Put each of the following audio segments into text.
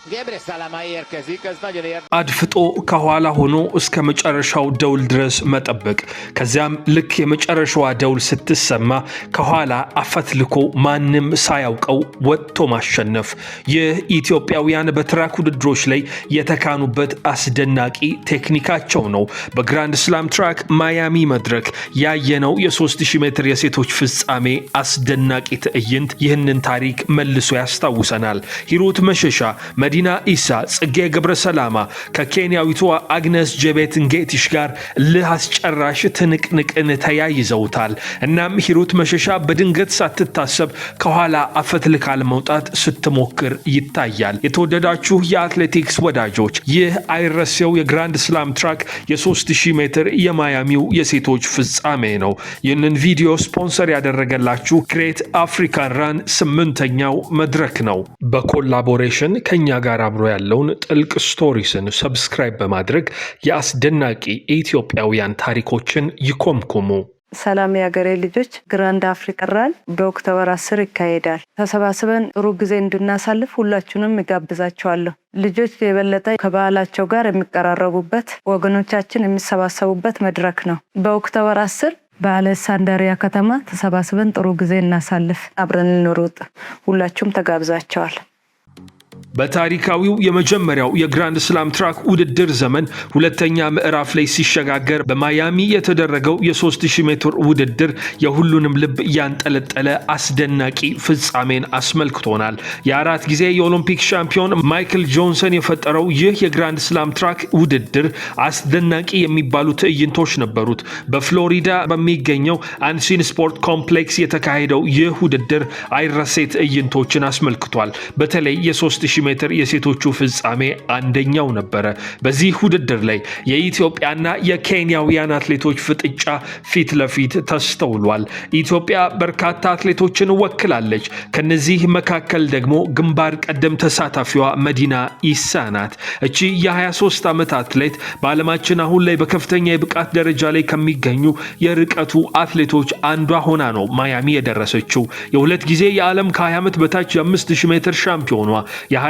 Gebre Salama érkezik, ez nagyon érdekes. አድፍጦ ከኋላ ሆኖ እስከ መጨረሻው ደውል ድረስ መጠበቅ ከዚያም ልክ የመጨረሻዋ ደውል ስትሰማ ከኋላ አፈትልኮ ማንም ሳያውቀው ወጥቶ ማሸነፍ የኢትዮጵያውያን በትራክ ውድድሮች ላይ የተካኑበት አስደናቂ ቴክኒካቸው ነው። በግራንድ ስላም ትራክ ማያሚ መድረክ ያየነው የ3000 ሜትር የሴቶች ፍጻሜ አስደናቂ ትዕይንት ይህንን ታሪክ መልሶ ያስታውሰናል። ሂሩት መሸሻ፣ መዲና ኢሳ፣ ጽጌ ገብረሰላማ ከኬንያዊቷ አግነስ ጀቤት ንጌቲሽ ጋር ለአስጨራሽ ትንቅንቅን ተያይዘውታል። እናም ሂሩት መሸሻ በድንገት ሳትታሰብ ከኋላ አፈትልካ ለመውጣት ስትሞክር ይታያል። የተወደዳችሁ የአትሌቲክስ ወዳጆች ይህ አይረሴው የግራንድ ስላም ትራክ የ3000 ሜትር የማያሚው የሴቶች ፍጻሜ ነው። ይህንን ቪዲዮ ስፖንሰር ያደረገላችሁ ግሬት አፍሪካን ራን 8ኛው መድረክ ነው። በኮላቦሬሽን ከኛ ጋር አብሮ ያለውን ጥልቅ ስቶሪስን ሰብስክራይብ በማድረግ የአስደናቂ ኢትዮጵያውያን ታሪኮችን ይኮምኩሙ። ሰላም የሀገሬ ልጆች፣ ግራንድ አፍሪካን ራን በኦክቶበር 10 ይካሄዳል። ተሰባስበን ጥሩ ጊዜ እንድናሳልፍ ሁላችሁንም እጋብዛችኋለሁ። ልጆች የበለጠ ከባህላቸው ጋር የሚቀራረቡበት፣ ወገኖቻችን የሚሰባሰቡበት መድረክ ነው። በኦክቶበር 10 በአሌክሳንድሪያ ከተማ ተሰባስበን ጥሩ ጊዜ እናሳልፍ፣ አብረን እንሩጥ። ሁላችሁም ተጋብዛችኋል። በታሪካዊው የመጀመሪያው የግራንድ ስላም ትራክ ውድድር ዘመን ሁለተኛ ምዕራፍ ላይ ሲሸጋገር በማያሚ የተደረገው የ3000 ሜትር ውድድር የሁሉንም ልብ ያንጠለጠለ አስደናቂ ፍጻሜን አስመልክቶናል። የአራት ጊዜ የኦሎምፒክ ሻምፒዮን ማይክል ጆንሰን የፈጠረው ይህ የግራንድ ስላም ትራክ ውድድር አስደናቂ የሚባሉ ትዕይንቶች ነበሩት። በፍሎሪዳ በሚገኘው አንሲን ስፖርት ኮምፕሌክስ የተካሄደው ይህ ውድድር አይረሴ ትዕይንቶችን አስመልክቷል። በተለይ የ3000 ሜትር የሴቶቹ ፍጻሜ አንደኛው ነበረ። በዚህ ውድድር ላይ የኢትዮጵያና የኬንያውያን አትሌቶች ፍጥጫ ፊት ለፊት ተስተውሏል። ኢትዮጵያ በርካታ አትሌቶችን ወክላለች። ከነዚህ መካከል ደግሞ ግንባር ቀደም ተሳታፊዋ መዲና ኢሳ ናት። እቺ የ23 ዓመት አትሌት በዓለማችን አሁን ላይ በከፍተኛ የብቃት ደረጃ ላይ ከሚገኙ የርቀቱ አትሌቶች አንዷ ሆና ነው ማያሚ የደረሰችው። የሁለት ጊዜ የዓለም ከ20 ዓመት በታች የ5000 ሜትር ሻምፒዮኗ የ2023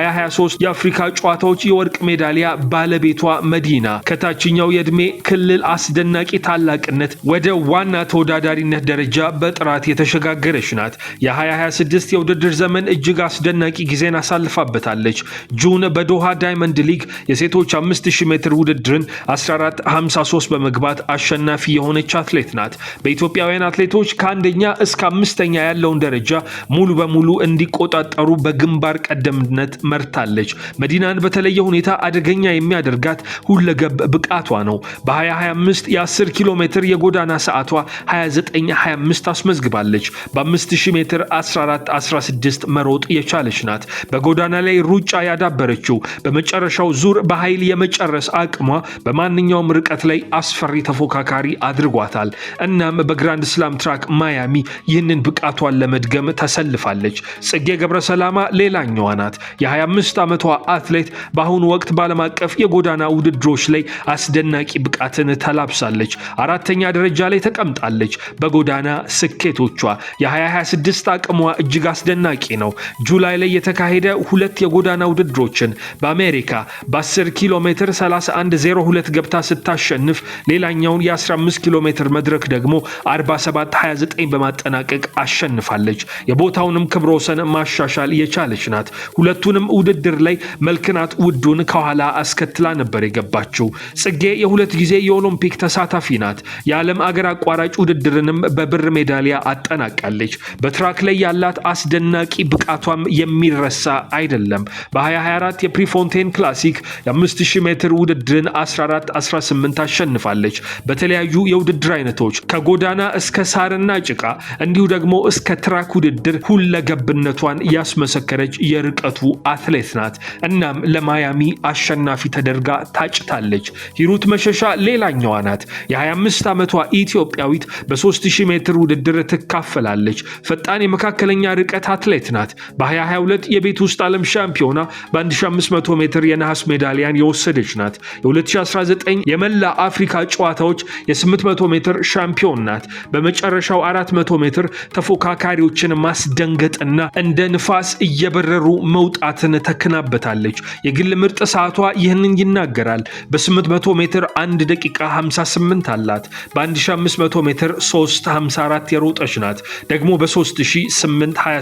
የአፍሪካ ጨዋታዎች የወርቅ ሜዳሊያ ባለቤቷ መዲና ከታችኛው የዕድሜ ክልል አስደናቂ ታላቅነት ወደ ዋና ተወዳዳሪነት ደረጃ በጥራት የተሸጋገረች ናት። የ2026 የውድድር ዘመን እጅግ አስደናቂ ጊዜን አሳልፋበታለች። ጁን በዶሃ ዳይመንድ ሊግ የሴቶች 5000 ሜትር ውድድርን 14:53 በመግባት አሸናፊ የሆነች አትሌት ናት። በኢትዮጵያውያን አትሌቶች ከአንደኛ እስከ አምስተኛ ያለውን ደረጃ ሙሉ በሙሉ እንዲቆጣጠሩ በግንባር ቀደምነት መርታለች። መዲናን በተለየ ሁኔታ አደገኛ የሚያደርጋት ሁለገብ ብቃቷ ነው። በ2025 የ10 ኪሎ ሜትር የጎዳና ሰዓቷ 29:25 አስመዝግባለች። በ5000 ሜትር 14:16 መሮጥ የቻለች ናት። በጎዳና ላይ ሩጫ ያዳበረችው በመጨረሻው ዙር በኃይል የመጨረስ አቅሟ በማንኛውም ርቀት ላይ አስፈሪ ተፎካካሪ አድርጓታል። እናም በግራንድ ስላም ትራክ ማያሚ ይህንን ብቃቷን ለመድገም ተሰልፋለች። ጽጌ ገብረሰላማ ሌላኛዋ ናት። የ25 ዓመቷ አትሌት በአሁኑ ወቅት በዓለም አቀፍ የጎዳና ውድድሮች ላይ አስደናቂ ብቃትን ተላብሳለች። አራተኛ ደረጃ ላይ ተቀምጣለች። በጎዳና ስኬቶቿ የ2026 አቅሟ እጅግ አስደናቂ ነው። ጁላይ ላይ የተካሄደ ሁለት የጎዳና ውድድሮችን በአሜሪካ በ10 ኪሎ ሜትር 31:02 ገብታ ስታሸንፍ ሌላኛውን የ15 ኪሎ ሜትር መድረክ ደግሞ 47:29 በማጠናቀቅ አሸንፋለች። የቦታውንም ክብረ ወሰን ማሻሻል የቻለች ናት። ሁለቱንም ውድድር ላይ መልክናት ውዱን ከኋላ አስከትላ ነበር የገባችው። ጽጌ የሁለት ጊዜ የኦሎምፒክ ተሳታፊ ናት። የዓለም አገር አቋራጭ ውድድርንም በብር ሜዳሊያ አጠናቃለች። በትራክ ላይ ያላት አስደናቂ ብቃቷም የሚረሳ አይደለም። በ2024 የፕሪፎንቴን ክላሲክ የ5000 ሜትር ውድድርን 14:18 አሸንፋለች። በተለያዩ የውድድር አይነቶች ከጎዳና እስከ ሳርና ጭቃ እንዲሁ ደግሞ እስከ ትራክ ውድድር ሁለገብነቷን ያስመሰከረች የርቀቱ አትሌት ናት። እናም ለማያሚ አሸናፊ ተደርጋ ታጭታለች። ሂሩት መሸሻ ሌላኛዋ ናት። የ25 ዓመቷ ኢትዮጵያዊት በ3000 ሜትር ውድድር ትካፈላለች። ፈጣን የመካከለኛ ርቀት አትሌት ናት። በ2022 የቤት ውስጥ ዓለም ሻምፒዮና በ1500 ሜትር የነሐስ ሜዳሊያን የወሰደች ናት። የ2019 የመላ አፍሪካ ጨዋታዎች የ800 ሜትር ሻምፒዮን ናት። በመጨረሻው 400 ሜትር ተፎካካሪዎችን ማስደንገጥና እንደ ንፋስ እየበረሩ መውጣትን ሪከርድን ተክናበታለች። የግል ምርጥ ሰዓቷ ይህንን ይናገራል። በ800 ሜትር 1 ደቂቃ 58 አላት። በ1500 ሜትር 3:54 የሮጠች ናት። ደግሞ በ3000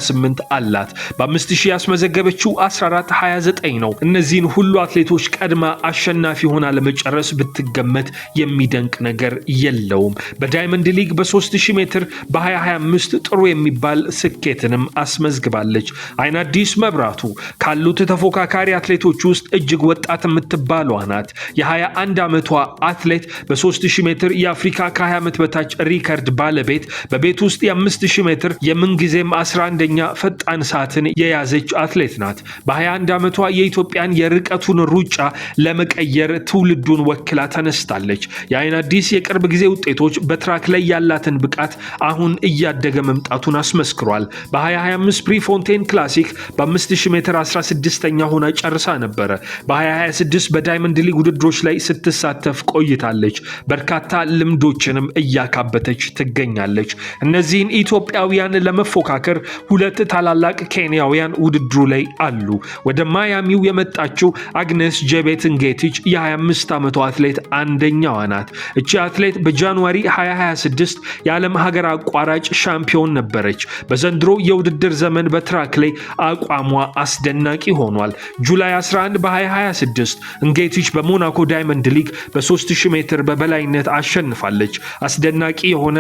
አላት። በ5000 ያስመዘገበችው 14:29 ነው። እነዚህን ሁሉ አትሌቶች ቀድማ አሸናፊ ሆና ለመጨረስ ብትገመት የሚደንቅ ነገር የለውም። በዳይመንድ ሊግ በ3000 ሜትር በ2025 ጥሩ የሚባል ስኬትንም አስመዝግባለች። አይናዲስ መብራቱ ካሉት ተፎካካሪ አትሌቶች ውስጥ እጅግ ወጣት የምትባለዋ ናት። የ21 ዓመቷ አትሌት በ3000 ሜትር የአፍሪካ ከ20 ዓመት በታች ሪከርድ ባለቤት፣ በቤት ውስጥ የ5000 ሜትር የምንጊዜም 11ኛ ፈጣን ሰዓትን የያዘች አትሌት ናት። በ21 ዓመቷ የኢትዮጵያን የርቀቱን ሩጫ ለመቀየር ትውልዱን ወክላ ተነስታለች። የአይናዲስ የቅርብ ጊዜ ውጤቶች በትራክ ላይ ያላትን ብቃት አሁን እያደገ መምጣቱን አስመስክሯል። በ2025 ፕሪፎንቴን ክላሲክ በ5000 ሜትር 16ኛ ሆና ጨርሳ ነበረ። በ2026 በዳይመንድ ሊግ ውድድሮች ላይ ስትሳተፍ ቆይታለች። በርካታ ልምዶችንም እያካበተች ትገኛለች። እነዚህን ኢትዮጵያውያን ለመፎካከር ሁለት ታላላቅ ኬንያውያን ውድድሩ ላይ አሉ። ወደ ማያሚው የመጣችው አግነስ ጄቤት ንጌቲች የ25 ዓመቷ አትሌት አንደኛዋ ናት። እቺ አትሌት በጃንዋሪ 2026 የዓለም ሀገር አቋራጭ ሻምፒዮን ነበረች። በዘንድሮ የውድድር ዘመን በትራክ ላይ አቋሟ አስደናቂ ሆኗል። ጁላይ 11 በ2026 ንጌቲች በሞናኮ ዳይመንድ ሊግ በ3000 ሜትር በበላይነት አሸንፋለች። አስደናቂ የሆነ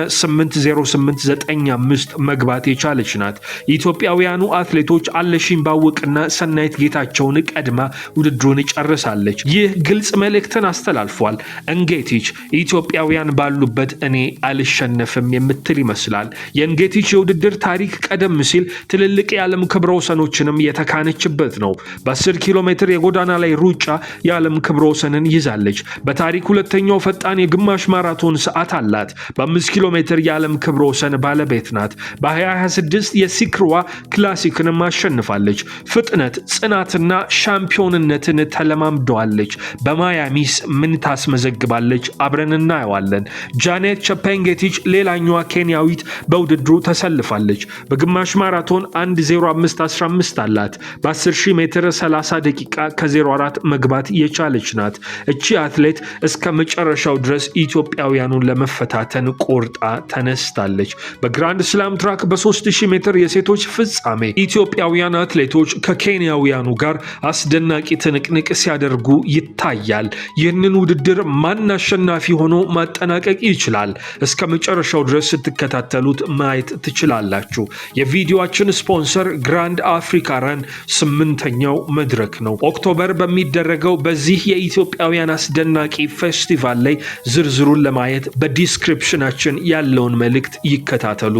8:08.95 መግባት የቻለች ናት። ኢትዮጵያውያኑ አትሌቶች አለሽኝ ባወቅና ሰናይት ጌታቸውን ቀድማ ውድድሩን ጨርሳለች። ይህ ግልጽ መልእክትን አስተላልፏል። እንጌቲች ኢትዮጵያውያን ባሉበት እኔ አልሸነፍም የምትል ይመስላል። የእንጌቲች የውድድር ታሪክ ቀደም ሲል ትልልቅ የዓለም ክብረ ወሰኖችንም የተካነችበት ነው። በ10 ኪሎ ሜትር የጎዳና ላይ ሩጫ የዓለም ክብረ ወሰንን ይዛለች። በታሪክ ሁለተኛው ፈጣን የግማሽ ማራቶን ሰዓት አላት። በ5 ኪሎ ሜትር የዓለም ክብረ ወሰን ባለቤት ናት። በ2026 የሲክርዋ ክላሲክንም አሸንፋለች። ፍጥነት፣ ጽናትና ሻምፒዮንነትን ተለማምደዋለች። በማያሚስ ምን ታስመዘግባለች? አብረን እናየዋለን። ጃኔት ቸፔንጌቲች ሌላኛዋ ኬንያዊት በውድድሩ ተሰልፋለች። በግማሽ ማራቶን 1:05.15 አላት። በ10000 ሜትር 30 ደቂቃ ከ04 መግባት የቻለች ናት። እቺ አትሌት እስከ መጨረሻው ድረስ ኢትዮጵያውያኑን ለመፈታተን ቆርጣ ተነስታለች። በግራንድ ስላም ትራክ በ3000 ሜትር የሴቶች ፍጻሜ ኢትዮጵያውያን አትሌቶች ከኬንያውያኑ ጋር አስደናቂ ትንቅንቅ ሲያደርጉ ይታያል። ይህንን ውድድር ማን አሸናፊ ሆኖ ማጠናቀቅ ይችላል? እስከ መጨረሻው ድረስ ስትከታተሉት ማየት ትችላላችሁ። የቪዲዮአችን ስፖንሰር ግራንድ አፍሪካ ረን 8ኛው መድረክ ነው። ኦክቶበር በሚደረገው በዚህ የኢትዮጵያውያን አስደናቂ ፌስቲቫል ላይ ዝርዝሩን ለማየት በዲስክሪፕሽናችን ያለውን መልእክት ይከታተሉ።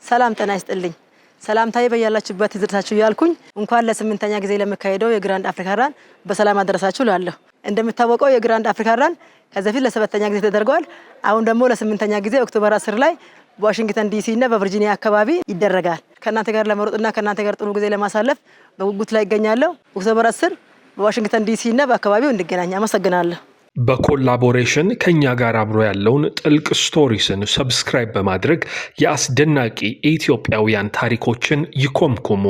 ሰላም ጤና ይስጥልኝ። ሰላምታዬ በያላችሁበት ይድረሳችሁ ያልኩኝ እንኳን ለ8ኛ ጊዜ ለመካሄደው የግራንድ አፍሪካ ራን በሰላም አደረሳችሁ ላለሁ። እንደምታወቀው የግራንድ አፍሪካ ራን ከዚህ በፊት ለ7ኛ ጊዜ ተደርጓል። አሁን ደግሞ ለ8ኛ ጊዜ ኦክቶበር 10 ላይ በዋሽንግተን ዲሲ እና በቨርጂኒያ አካባቢ ይደረጋል። ከእናንተ ጋር ለመሮጥና ከእናንተ ጋር ጥሩ ጊዜ ለማሳለፍ በጉጉት ላይ ይገኛለሁ። ኦክቶበር 10 በዋሽንግተን ዲሲ እና በአካባቢው እንገናኝ። አመሰግናለሁ። በኮላቦሬሽን ከኛ ጋር አብሮ ያለውን ጥልቅ ስቶሪስን ሰብስክራይብ በማድረግ የአስደናቂ ኢትዮጵያውያን ታሪኮችን ይኮምኩሙ።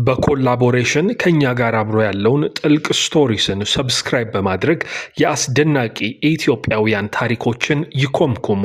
በኮላቦሬሽን ከኛ ጋር አብሮ ያለውን ጥልቅ ስቶሪስን ሰብስክራይብ በማድረግ የአስደናቂ ኢትዮጵያውያን ታሪኮችን ይኮምኩሙ።